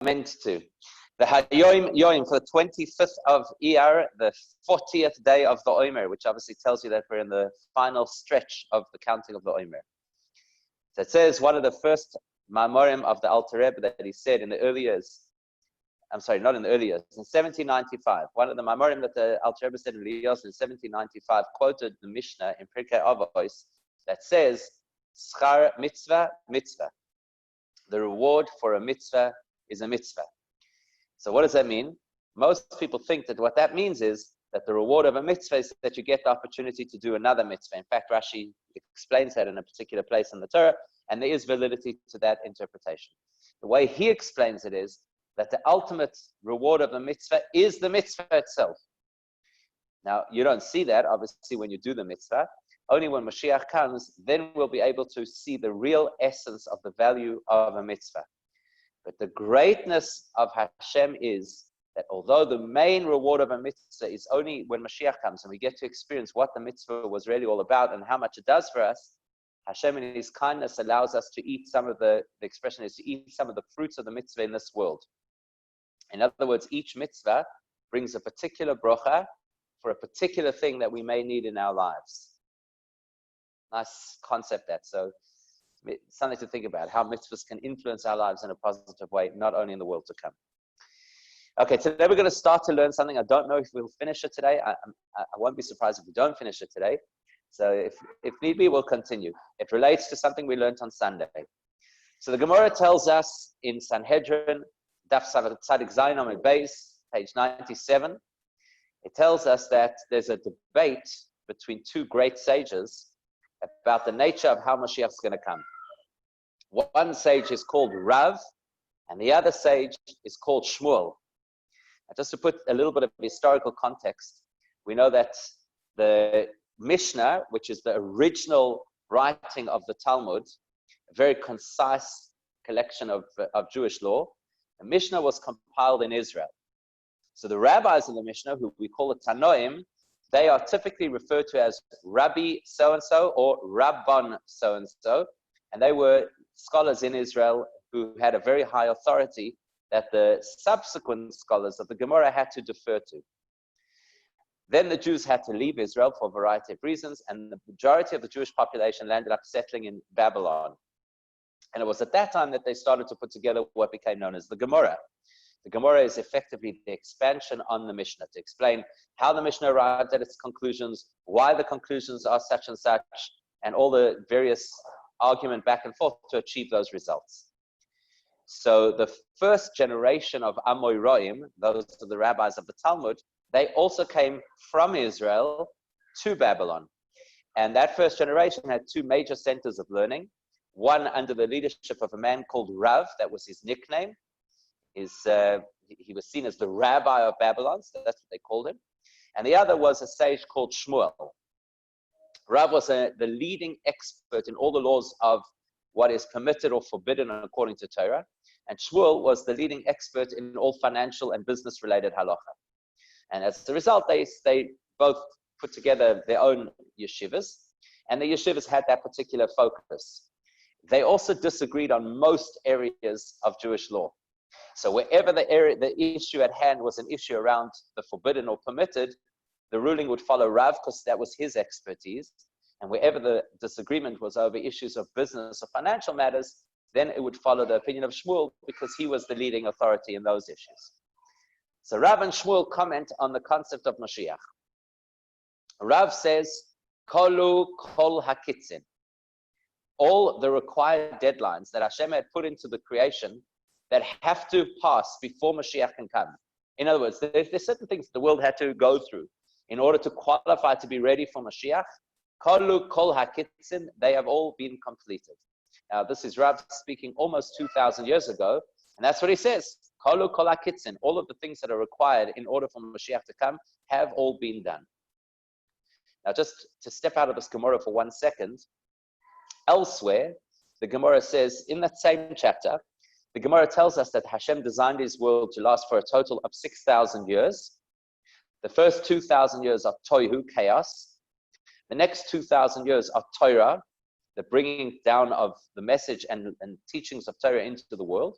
meant to. The Hayoim Yoim for the 25th of Iyar, the 40th day of the Omer, which obviously tells you that we're in the final stretch of the counting of the Omer. So it says one of the first Mamorim of the Alter Rebbe that he said in the early years, I'm sorry, not in the early years, in 1795. One of the Mamorim that the Alter Rebbe said in the years in 1795 quoted the Mishnah in Pirkei Avos that says, Schar mitzvah, mitzvah. The reward for a mitzvah is a mitzvah. So what does that mean? Most people think that what that means is that the reward of a mitzvah is that you get the opportunity to do another mitzvah. In fact, Rashi explains that in a particular place in the Torah, and there is validity to that interpretation. The way he explains it is that the ultimate reward of a mitzvah is the mitzvah itself. Now, you don't see that, obviously, when you do the mitzvah. Only when Moshiach comes, then we'll be able to see the real essence of the value of a mitzvah. But the greatness of Hashem is that although the main reward of a mitzvah is only when Mashiach comes and we get to experience what the mitzvah was really all about and how much it does for us, Hashem in His kindness allows us to eat some of the expression is to eat some of the fruits of the mitzvah in this world. In other words, each mitzvah brings a particular bracha for a particular thing that we may need in our lives. Nice concept that. So something to think about, how mitzvahs can influence our lives in a positive way, not only in the world to come. Okay, today we're going to start to learn something. I don't know if we'll finish it today. I won't be surprised if we don't finish it today. So if need be, we'll continue. It relates to something we learned on Sunday. So the Gemara tells us in Sanhedrin, Daf Tzadik Zayin Amud Beis, page 97, it tells us that there's a debate between two great sages about the nature of how Moshiach is going to come. One sage is called Rav, and the other sage is called Shmuel. And just to put a little bit of historical context, we know that the Mishnah, which is the original writing of the Talmud, a very concise collection of Jewish law, the Mishnah was compiled in Israel. So the rabbis of the Mishnah, who we call the Tanoim, they are typically referred to as Rabbi so-and-so or Rabban so-and-so, and they were scholars in Israel who had a very high authority that the subsequent scholars of the Gemara had to defer to. Then the Jews had to leave Israel for a variety of reasons, and the majority of the Jewish population landed up settling in Babylon. And it was at that time that they started to put together what became known as the Gemara. The Gemara is effectively the expansion on the Mishnah to explain how the Mishnah arrived at its conclusions, why the conclusions are such and such, and all the various argument back and forth to achieve those results. So the first generation of Amoraim, those are the rabbis of the Talmud, they also came from Israel to Babylon. And that first generation had two major centers of learning, one under the leadership of a man called Rav, that was his nickname. He was seen as the rabbi of Babylon, so that's what they called him. And the other was a sage called Shmuel. Rav was the leading expert in all the laws of what is permitted or forbidden according to Torah. And Shmuel was the leading expert in all financial and business-related halacha. And as a result, they both put together their own yeshivas, and the yeshivas had that particular focus. They also disagreed on most areas of Jewish law. So wherever the issue at hand was an issue around the forbidden or permitted, the ruling would follow Rav because that was his expertise. And wherever the disagreement was over issues of business or financial matters, then it would follow the opinion of Shmuel because he was the leading authority in those issues. So Rav and Shmuel comment on the concept of Moshiach. Rav says, Kolu kol hakitzin. All the required deadlines that Hashem had put into the creation that have to pass before Moshiach can come. In other words, there's certain things the world had to go through in order to qualify to be ready for Moshiach. Kolu kol hakitzin, they have all been completed. Now, this is Rav speaking almost 2,000 years ago, and that's what he says. Kolu kol hakitzin, all of the things that are required in order for Moshiach to come have all been done. Now, just to step out of this Gemara for 1 second, elsewhere, the Gemara says, in that same chapter, the Gemara tells us that Hashem designed His world to last for a total of 6,000 years. The first 2,000 years are tohu, chaos. The next 2,000 years are Torah, the bringing down of the message and teachings of Torah into the world.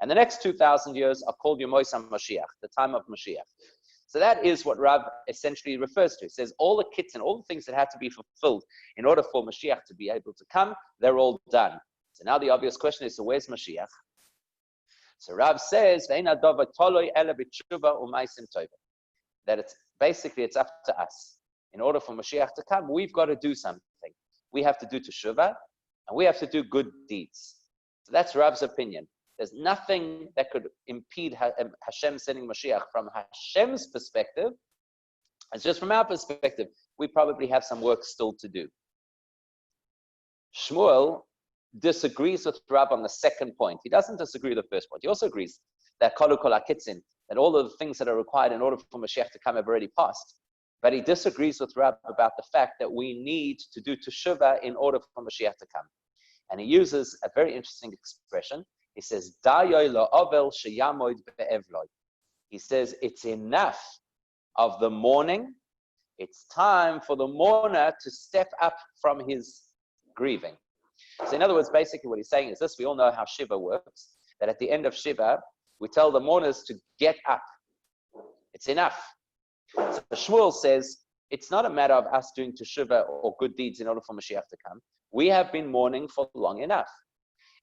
And the next 2,000 years are called Yemois HaMashiach, the time of Mashiach. So that is what Rav essentially refers to. It says all the kits and all the things that had to be fulfilled in order for Mashiach to be able to come, they're all done. So now the obvious question is, so where's Mashiach? So Rav says, that it's basically it's up to us. In order for Mashiach to come, we've got to do something. We have to do Teshuvah, and we have to do good deeds. So that's Rav's opinion. There's nothing that could impede Hashem sending Mashiach from Hashem's perspective. It's just from our perspective, we probably have some work still to do. Shmuel disagrees with Rav on the second point. He doesn't disagree with the first point. He also agrees that Kolu Kol HaKitzin, that all of the things that are required in order for Mashiach to come have already passed. But he disagrees with Rav about the fact that we need to do Teshuvah in order for Mashiach to come. And he uses a very interesting expression. He says, he says, it's enough of the mourning. It's time for the mourner to step up from his grieving. So in other words, basically what he's saying is this: we all know how Shiva works, that at the end of Shiva, we tell the mourners to get up. It's enough. So Shmuel says, it's not a matter of us doing Teshuvah or good deeds in order for Mashiach to come. We have been mourning for long enough.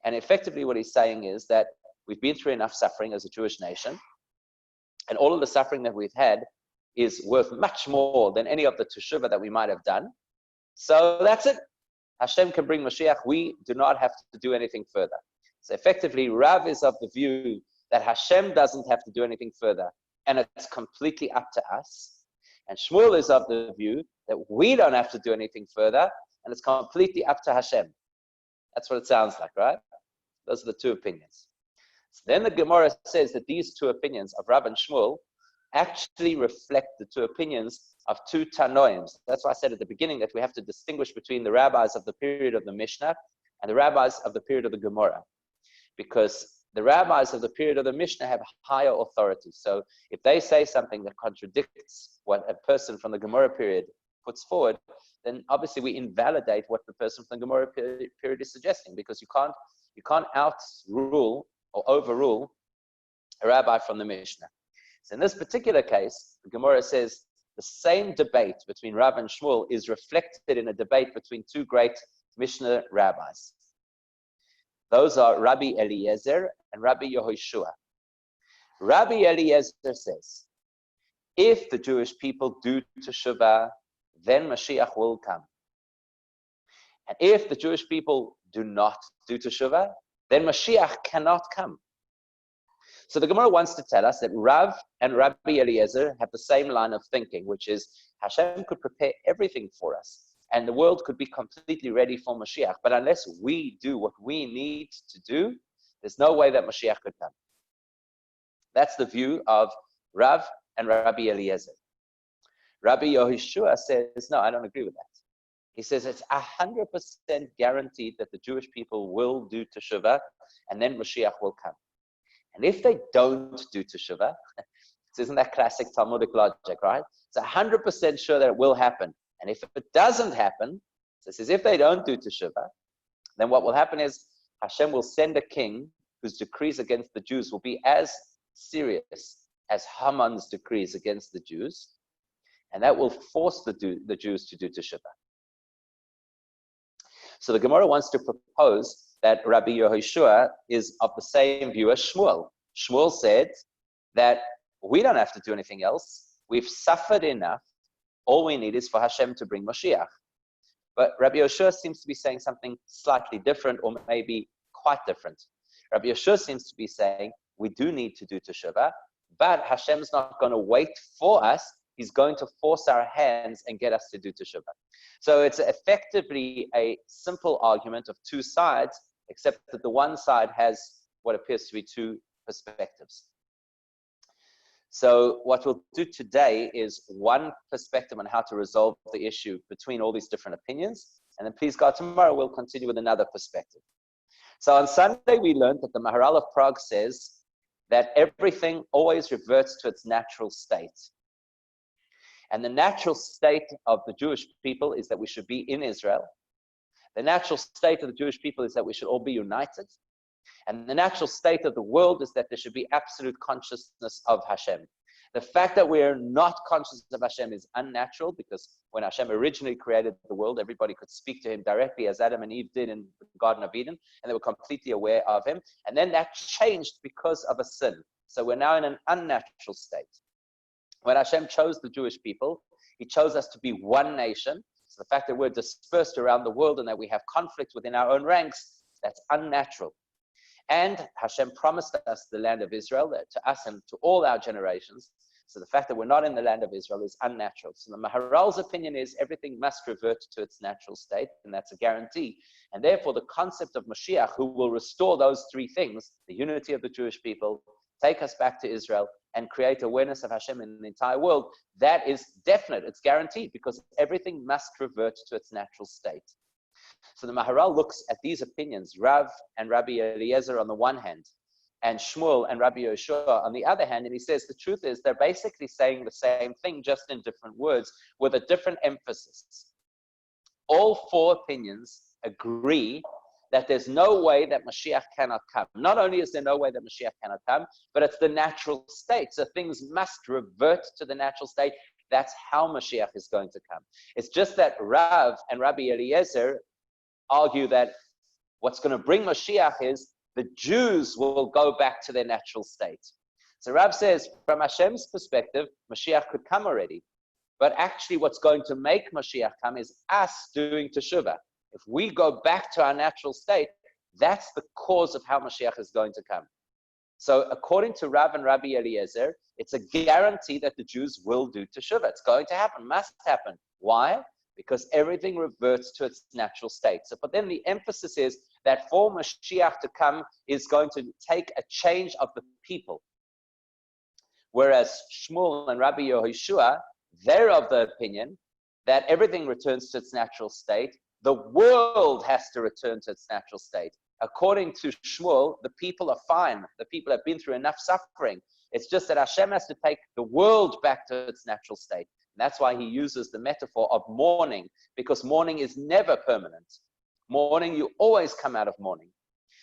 And effectively what he's saying is that we've been through enough suffering as a Jewish nation, and all of the suffering that we've had is worth much more than any of the Teshuvah that we might have done. So that's it. Hashem can bring Mashiach. We do not have to do anything further. So effectively, Rav is of the view that Hashem doesn't have to do anything further, and it's completely up to us. And Shmuel is of the view that we don't have to do anything further, and it's completely up to Hashem. That's what it sounds like, right? Those are the two opinions. So then the Gemara says that these two opinions of Rav and Shmuel actually reflect the two opinions of two Tanoim. That's why I said at the beginning that we have to distinguish between the rabbis of the period of the Mishnah and the rabbis of the period of the Gemara. Because the rabbis of the period of the Mishnah have higher authority. So if they say something that contradicts what a person from the Gemara period puts forward, then obviously we invalidate what the person from the Gemara period is suggesting, because you can't outrule or overrule a rabbi from the Mishnah. So in this particular case, the Gemara says the same debate between Rav and Shmuel is reflected in a debate between two great Mishnah rabbis. Those are Rabbi Eliezer and Rabbi Yehoshua. Rabbi Eliezer says, if the Jewish people do Teshuvah, then Mashiach will come. And if the Jewish people do not do Teshuvah, then Mashiach cannot come. So the Gemara wants to tell us that Rav and Rabbi Eliezer have the same line of thinking, which is Hashem could prepare everything for us, and the world could be completely ready for Mashiach. But unless we do what we need to do, there's no way that Mashiach could come. That's the view of Rav and Rabbi Eliezer. Rabbi Yehoshua says, no, I don't agree with that. He says it's 100% guaranteed that the Jewish people will do Teshuvah, and then Mashiach will come. And if they don't do Teshuvah, isn't that classic Talmudic logic, right? It's 100% sure that it will happen. And if it doesn't happen, so it says if they don't do Teshuvah, then what will happen is Hashem will send a king whose decrees against the Jews will be as serious as Haman's decrees against the Jews, and that will force the Jews to do Teshuvah. So the Gemara wants to propose that Rabbi Yehoshua is of the same view as Shmuel. Shmuel said that we don't have to do anything else. We've suffered enough. All we need is for Hashem to bring Moshiach. But Rabbi Yehoshua seems to be saying something slightly different, or maybe quite different. Rabbi Yehoshua seems to be saying we do need to do Teshuvah, but Hashem's not going to wait for us. He's going to force our hands and get us to do Teshuvah. So it's effectively a simple argument of two sides, except that the one side has what appears to be two perspectives. So what we'll do today is one perspective on how to resolve the issue between all these different opinions. And then please God, tomorrow we'll continue with another perspective. So on Sunday, we learned that the Maharal of Prague says that everything always reverts to its natural state. And the natural state of the Jewish people is that we should be in Israel. The natural state of the Jewish people is that we should all be united. And the natural state of the world is that there should be absolute consciousness of Hashem. The fact that we're not conscious of Hashem is unnatural, because when Hashem originally created the world, everybody could speak to him directly, as Adam and Eve did in the Garden of Eden, and they were completely aware of him. And then that changed because of a sin. So we're now in an unnatural state. When Hashem chose the Jewish people, he chose us to be one nation. So the fact that we're dispersed around the world and that we have conflict within our own ranks, that's unnatural. And Hashem promised us the land of Israel, to us and to all our generations. So the fact that we're not in the land of Israel is unnatural. So the Maharal's opinion is everything must revert to its natural state, and that's a guarantee. And therefore, the concept of Moshiach, who will restore those three things, the unity of the Jewish people, take us back to Israel, and create awareness of Hashem in the entire world, that is definite, it's guaranteed, because everything must revert to its natural state. So the Maharal looks at these opinions, Rav and Rabbi Eliezer on the one hand, and Shmuel and Rabbi Yehoshua on the other hand, and he says the truth is they're basically saying the same thing, just in different words, with a different emphasis. All four opinions agree that there's no way that Mashiach cannot come. Not only is there no way that Mashiach cannot come, but it's the natural state. So things must revert to the natural state. That's how Mashiach is going to come. It's just that Rav and Rabbi Eliezer argue that what's going to bring Mashiach is the Jews will go back to their natural state. So Rav says, from Hashem's perspective, Mashiach could come already. But actually what's going to make Mashiach come is us doing Teshuvah. If we go back to our natural state, that's the cause of how Mashiach is going to come. So according to Rav and Rabbi Eliezer, it's a guarantee that the Jews will do Teshuvah. It's going to happen, must happen. Why? Because everything reverts to its natural state. So, but then the emphasis is that for Mashiach to come is going to take a change of the people. Whereas Shmuel and Rabbi Yehoshua, they're of the opinion that everything returns to its natural state. The world has to return to its natural state. According to Shmuel, the people are fine. The people have been through enough suffering. It's just that Hashem has to take the world back to its natural state. And that's why he uses the metaphor of mourning, because mourning is never permanent. Mourning, you always come out of mourning.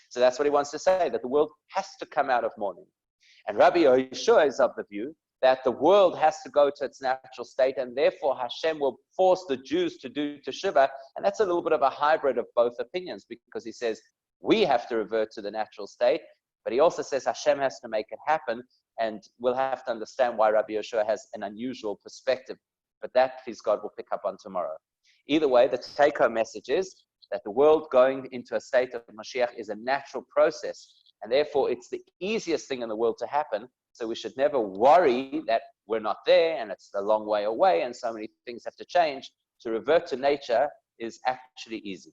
So that's what he wants to say, that the world has to come out of mourning. And Rabbi Yehoshua is of the view that the world has to go to its natural state, and therefore Hashem will force the Jews to do Teshuvah. And that's a little bit of a hybrid of both opinions, because he says we have to revert to the natural state, but he also says Hashem has to make it happen. And we'll have to understand why Rabbi Yehoshua has an unusual perspective. But that, please God, we'll pick up on tomorrow. Either way, the take-home message is that the world going into a state of Moshiach is a natural process. And therefore, it's the easiest thing in the world to happen. So we should never worry that we're not there and it's a long way away and so many things have to change. To revert to nature is actually easy.